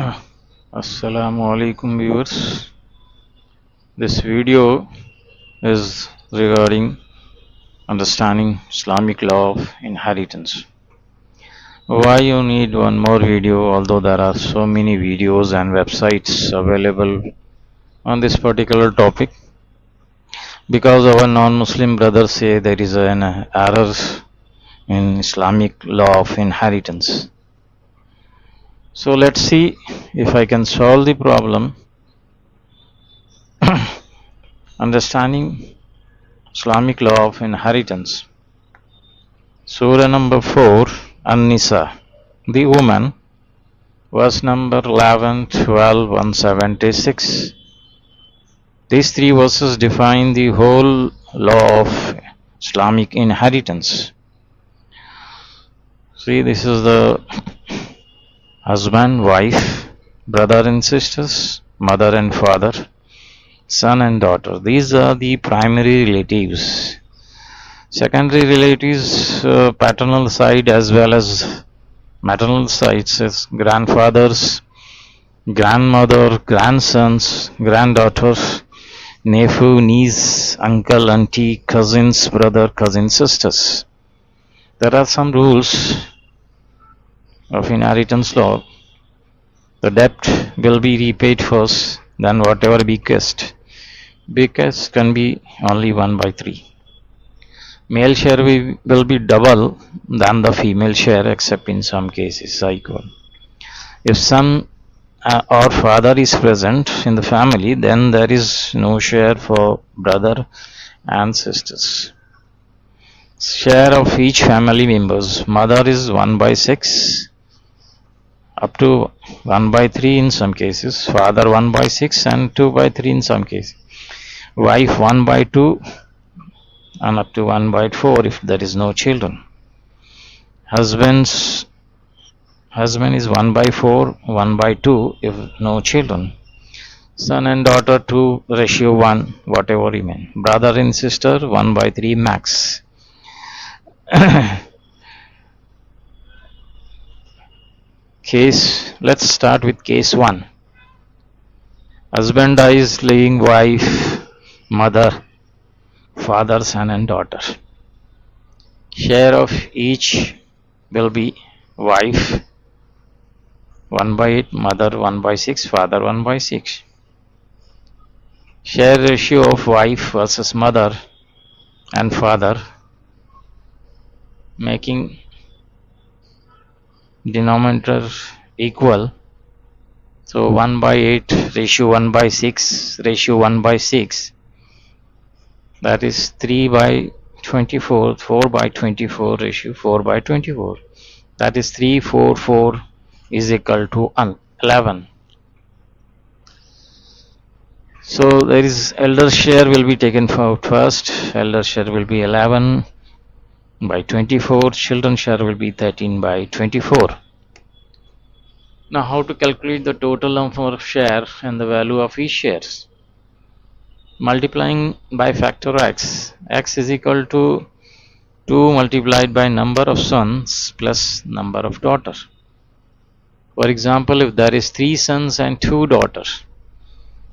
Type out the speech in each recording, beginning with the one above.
Assalamu alaikum viewers. This video is regarding understanding Islamic law of inheritance. Why you need one more video, although there are so many videos and websites available on this particular topic? Because our non-Muslim brothers say there is an error in Islamic law of inheritance. So let's see if I can solve the problem. Understanding Islamic law of inheritance. Surah number 4, An-Nisa, the woman, verse number 11, 12, 176. These three verses define the whole law of Islamic inheritance. See, this is the husband, wife, brother and sisters, mother and father, son and daughter. These are the primary relatives. Secondary relatives, paternal side as well as maternal sides, as grandfathers, grandmother, grandsons, granddaughters, nephew, niece, uncle, auntie, cousins, brother, cousin, sisters. There are some rules of inheritance law. The debt will be repaid first, then whatever bequest. Bequest can be only 1/3. Male share will be double than the female share, except in some cases equal. If son or father is present in the family, then there is no share for brother and sisters. Share of each family members. Mother is 1/6, up to 1/3 in some cases. Father 1/6 and 2/3 in some cases. Wife 1/2 and up to 1/4 if there is no children. Husband is 1/4, 1/2 if no children. Son and daughter 2:1, whatever remain. Brother and sister 1/3 max. Let's start with case 1. Husband dies, leaving wife, mother, father, son and daughter. Share of each will be wife 1/8, mother 1/6, father 1/6. Share ratio of wife versus mother and father, making denominator equal. So 1/8 ratio 1/6 ratio 1/6. That is 3/24, 4/24 ratio 4/24. That is 3, 4, 4 is equal to 11. So there is elder share will be taken first. Elder share will be 11/24. Children share will be 13/24. Now how to calculate the total number of share and the value of each shares? Multiplying by factor x. X is equal to 2 multiplied by number of sons plus number of daughters. For example, if there is 3 sons and 2 daughters,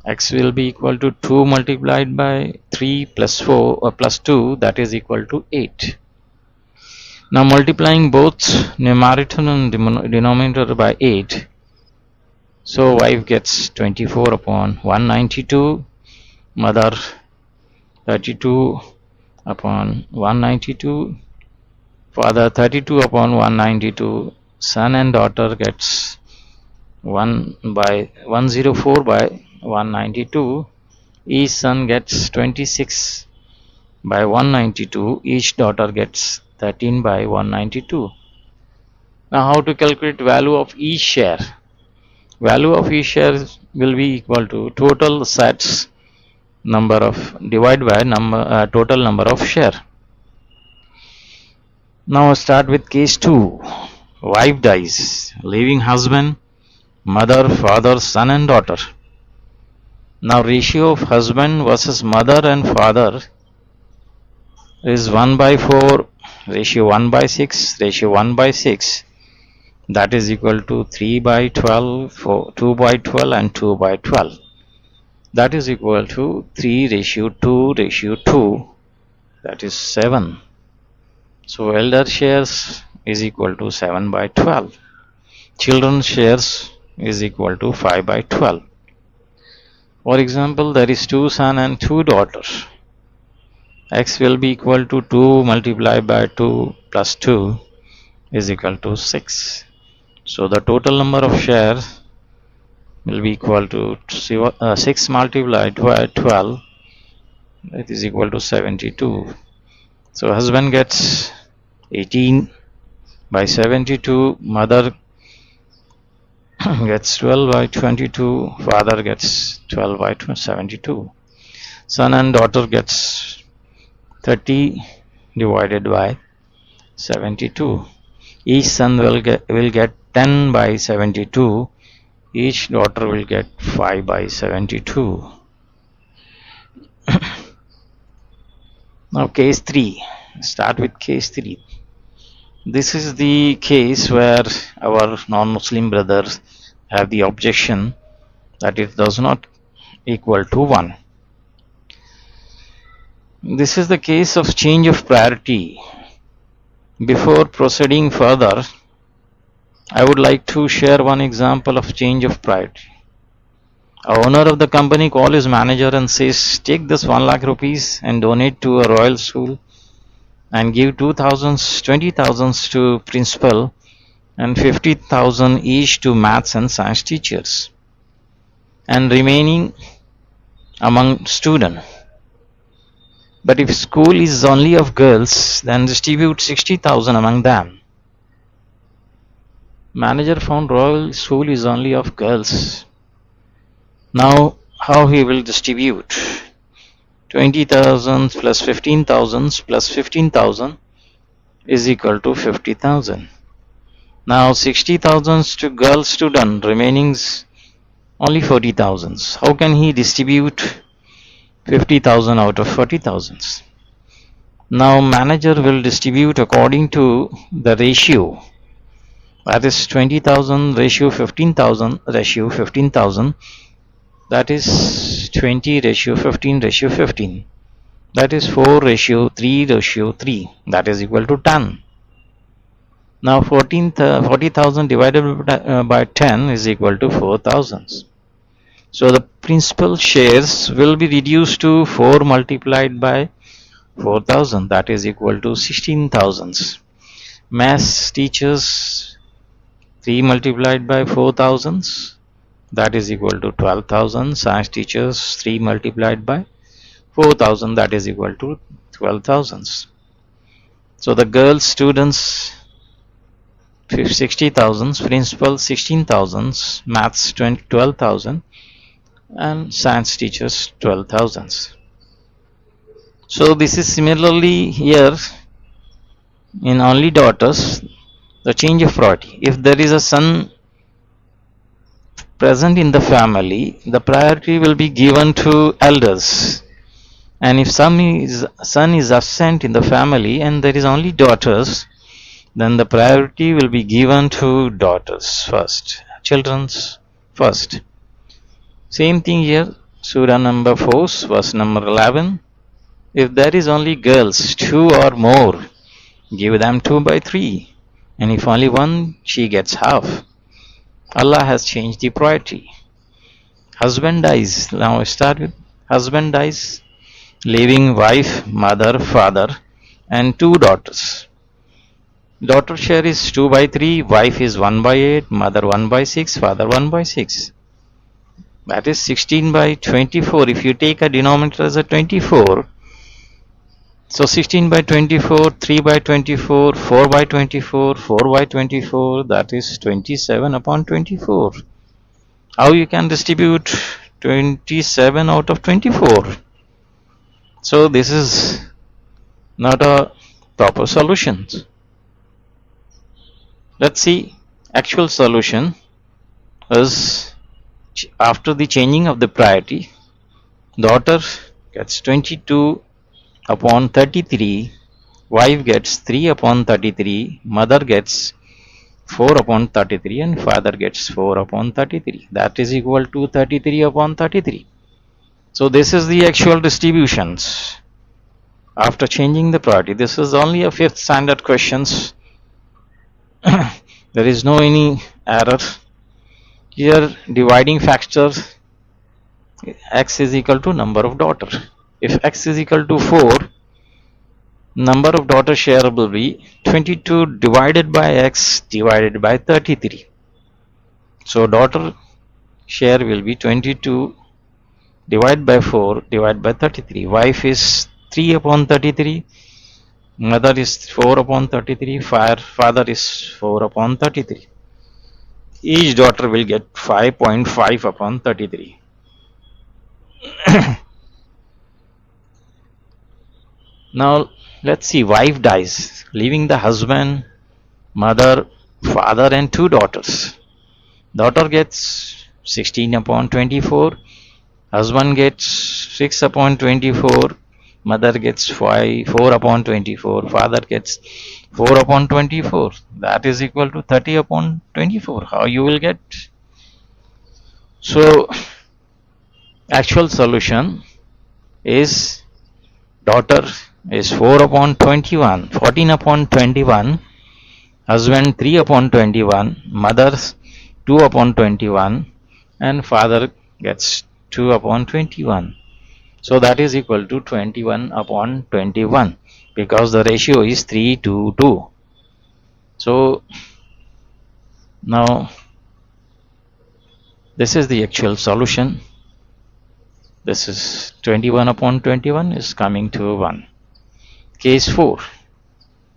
x will be equal to 2 multiplied by 3 plus 4 or plus 2, that is equal to 8. Now multiplying both numerator and denominator by 8, so wife gets 24/192, mother 32/192, father 32/192, son and daughter gets 104/192, each son gets 26/192, each daughter gets 13/192. Now how to calculate value of each share? Value of each share will be equal to total sets number of divided by total number of share. Now start with case 2. Wife dies, leaving husband, mother, father, son and daughter. Now ratio of husband versus mother and father is 1/4 ratio 1/6 ratio 1/6. that is equal to 3 by 12, 2 by 12 and 2 by 12. That is equal to 3 ratio 2 ratio 2, that is 7. So elder shares is equal to 7 by 12. Children's shares is equal to 5 by 12. For example, there is 2 sons and 2 daughters. X will be equal to 2 multiplied by 2 plus 2 is equal to 6. So the total number of shares will be equal to 6 multiplied by 12, that is equal to 72. So husband gets 18 by 72, mother gets 12 by 22, father gets 12 by 72. Son and daughter gets 30 divided by 72. Each son will get 10 by 72. Each daughter will get 5 by 72. Now case 3. Start with case 3. This is the case where our non-Muslim brothers have the objection that it does not equal to 1. This is the case of change of priority. Before proceeding further, I would like to share one example of change of priority. A owner of the company calls his manager and says, take this 1 lakh rupees and donate to a royal school and give 20,000 to principal and 50,000 each to maths and science teachers and remaining among students. But if school is only of girls, then distribute 60,000 among them. Manager found royal school is only of girls. Now how he will distribute? 20,000 plus 15,000 plus 15,000 is equal to 50,000. Now 60,000 to girl student, remaining only 40,000. How can he distribute 50,000 out of 40,000? Now manager will distribute according to the ratio, that is 20,000 ratio 15,000 ratio 15,000, that is 20 ratio 15 ratio 15, that is 4 ratio 3 ratio 3, that is equal to 10. Now 40,000 divided by 10 is equal to 4,000. So the principal shares will be reduced to 4 multiplied by 4,000, that is equal to 16,000. Maths teachers 3 multiplied by 4,000, that is equal to 12,000. Science teachers 3 multiplied by 4,000, that is equal to 12,000. So the girls students 60,000, principal 16,000, maths 12,000 and science teachers 12,000. So this is similarly here in only daughters, the change of priority. If there is a son present in the family, the priority will be given to elders. And if son is absent in the family and there is only daughters, then the priority will be given to daughters first, children's first. Same thing here, Surah number 4, verse number 11. If there is only girls, 2 or more, give them 2 by 3. And if only one, she gets half. Allah has changed the priority. Husband dies. Now start with husband dies, leaving wife, mother, father, and 2 daughters. Daughter share is 2 by 3, wife is 1 by 8, mother 1 by 6, father 1 by 6. That is 16 by 24. If you take a denominator as a 24, so 16 by 24, 3 by 24, 4 by 24, 4 by 24, that is 27 upon 24. How you can distribute 27 out of 24? So this is not a proper solution. Let's see, actual solution is after the changing of the priority, daughter gets 22 upon 33, wife gets 3 upon 33, mother gets 4 upon 33 and father gets 4 upon 33. That is equal to 33 upon 33. So this is the actual distributions after changing the priority. This is only a fifth standard questions. There is no any error. Here dividing factor x is equal to number of daughter. If x is equal to 4, number of daughter share will be 22 divided by x divided by 33. So daughter share will be 22 divided by 4 divided by 33. Wife is 3 upon 33. Mother is 4 upon 33. Father is 4 upon 33. Each daughter will get 5.5 upon 33. Now let's see, wife dies, leaving the husband, mother, father and 2 daughters. Daughter gets 16 upon 24, husband gets 6 upon 24, mother gets 4 upon 24, father gets 4 upon 24. That is equal to 30 upon 24. How you will get? So actual solution is daughter is 4 upon 21, 14 upon 21, husband 3 upon 21, mother 2 upon 21 and father gets 2 upon 21. So that is equal to 21 upon 21 because the ratio is 3 to 2. So now this is the actual solution. This is 21 upon 21 is coming to 1. Case 4.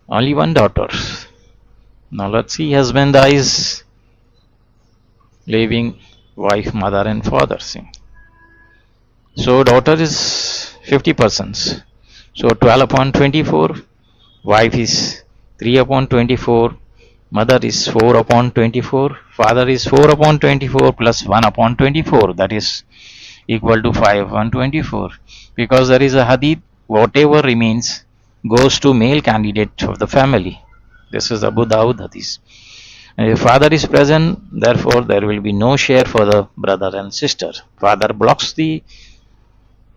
Only one daughter. Now let's see, husband dies, leaving wife, mother and father. So daughter is 50%. So 12 upon 24. Wife is 3 upon 24. Mother is 4 upon 24. Father is 4 upon 24 plus 1 upon 24. That is equal to 5 upon 24. Because there is a hadith, whatever remains goes to male candidate of the family. This is Abu Dawud hadith. And if father is present, therefore there will be no share for the brother and sister. Father blocks the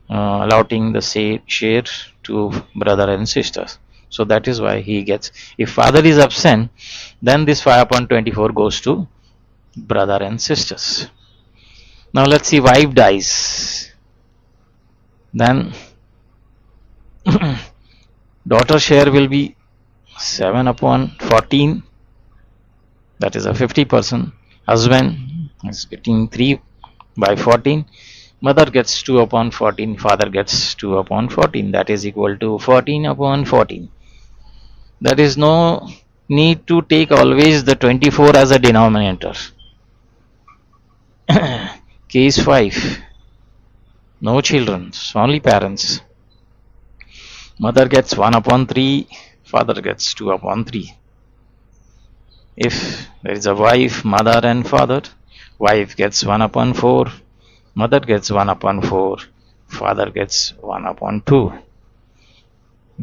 allotting the share to brother and sister. So that is why he gets. If father is absent, then this 5 upon 24 goes to brother and sisters. Now let's see, wife dies. Then daughter share will be 7 upon 14. That is a 50%. Husband is getting 3 by 14. Mother gets 2 upon 14. Father gets 2 upon 14. That is equal to 14 upon 14. There is no need to take always the 24 as a denominator. Case 5. No children, only parents. Mother gets 1 upon 3. Father gets 2 upon 3. If there is a wife, mother and father, wife gets 1 upon 4. Mother gets 1 upon 4. Father gets 1 upon 2.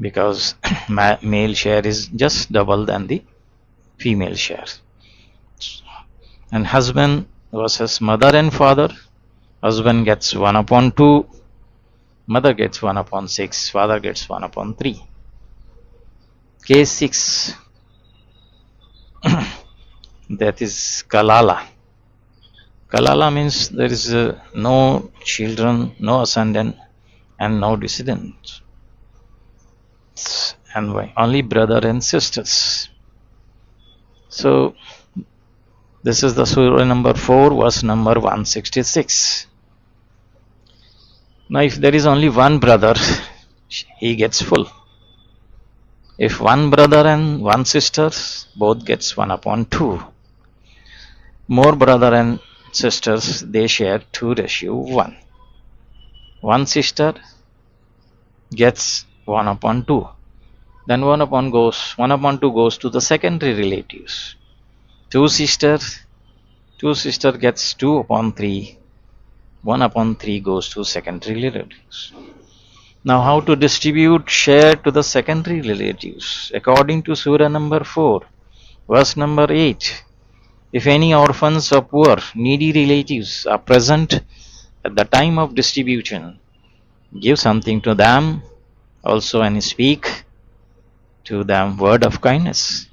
Because male share is just double than the female share. And husband versus mother and father. Husband gets 1 upon 2. Mother gets 1 upon 6. Father gets 1 upon 3. Case 6. That is Kalalah. Kalalah means there is no children, no ascendant and no descendant. And only brother and sisters. So this is the surah number 4, verse number 166. Now if there is only one brother, he gets full. If one brother and one sister, both gets 1 upon 2. More brother and sisters, they share 2:1. One sister gets 1 upon 2. Then 1 upon 2 goes to the secondary relatives. Two sister gets 2 upon 3. 1 upon 3 goes to secondary relatives. Now how to distribute share to the secondary relatives? According to surah number 4, Verse number 8. If any orphans or poor, needy relatives are present at the time of distribution, give something to them also and speak to them word of kindness.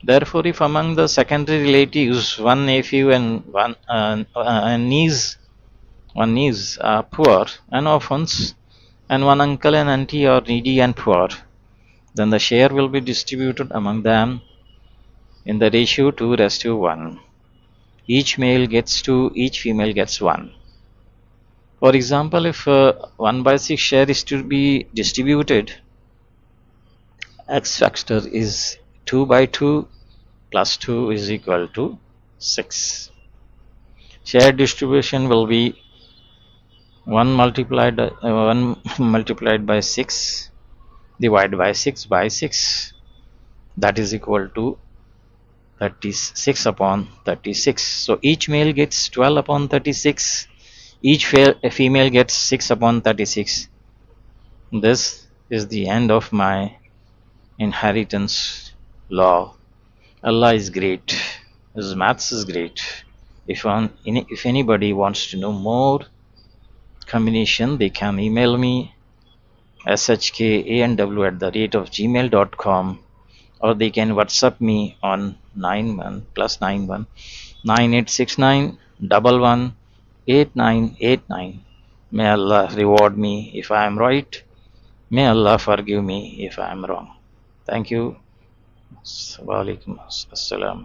Therefore, if among the secondary relatives one nephew and one niece are poor and orphans, and one uncle and auntie are needy and poor, then the share will be distributed among them in the ratio 2:1. Each male gets 2, each female gets 1. For example, if 1/6 share is to be distributed, X factor is 2/2 plus 2 is equal to 6. Share distribution will be 1 multiplied by 6 divided by 6 by 6, that is equal to 36 upon 36. So each male gets 12 upon 36, each female gets 6 upon 36. This is the end of my inheritance law. Allah is great. His maths is great. If anybody wants to know more combination, they can email me shkanw@gmail.com, or they can WhatsApp me on 91 9869 118989. May Allah reward me if I am right. May Allah forgive me if I am wrong. Thank you. Wa alaikum assalam.